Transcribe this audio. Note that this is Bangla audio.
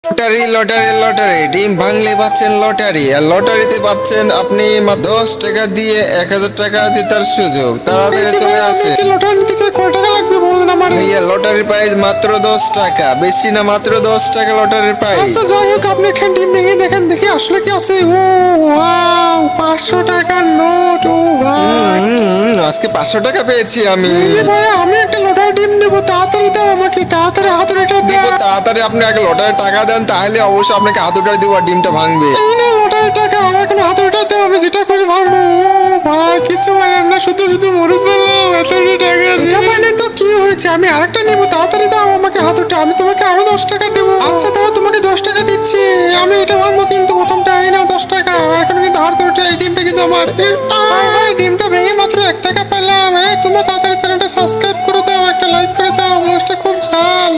লটারি লটারি লটারি ডিম ভাঙলে পাচ্ছেন লটারি, আর লটারিতে পাচ্ছেন আপনি 10 টাকা দিয়ে 1000 টাকা জেতার সুযোগ। তাড়াতাড়ি চলে আসে লটারি নিতে চাই, কয় টাকা লাগবে বলুন আমার? ভাইয়া, লটারির প্রাইস মাত্র 10 টাকা, বেশি না, মাত্র 10 টাকা লটারির প্রাইস। আচ্ছা যাই হোক, আপনি একটা ডিম ভেঙে দেখেন দেখি আসলে কি আছে। ও ওয়াও, 500 টাকার নোট। ও ভাই, আজকে 500 টাকা পেয়েছি আমি। এই যে ভাই, আমি একটা লটারি ডিম নেবো, তাড়াতাড়ি দাও আমাকে, তাড়াতাড়ি হাতুড়িটা দাও। তাড়াতাড়ি আপনি আগে লটারির টাকা দেন, তাহলে অবশ্যই আপনাকে হাতুড়ি দিব আর ডিমটা ভাঙবে। এই না লটারি টাকা, আমার এখন হাতুড়িটা দাও, আমি যেটা করে ভাঙবো। ও ভাই, কিছু বলেন না, শুধু শুধু মরিচ বললাম, হাতুড়ি টাকা এটা মানে তো কি হয়েছে? আমি আরেকটা নেবো, তাড়াতাড়ি দাও আমাকে হাতুড়িটা, আমি তোমাকে আরো 10 টাকা দেবো। আচ্ছা তাহলে তোমাকে 10 টাকা দিচ্ছি, আমি এটা ভাঙবো, কিন্তু প্রথমটা এই নাও 10 টাকা। এখন কিন্তু হাতুড়িটা, এই ডিমটা কিন্তু আমার। ভাই, ডিমটা ভেঙে মাত্র 1 টাকা পেলাম। এই তোমরা তাড়াতাড়ি চ্যানেলটা সাবস্ক্রাইব করে দাও, একটা লাইক করে দাও, মরিচটা খুব ঝাল।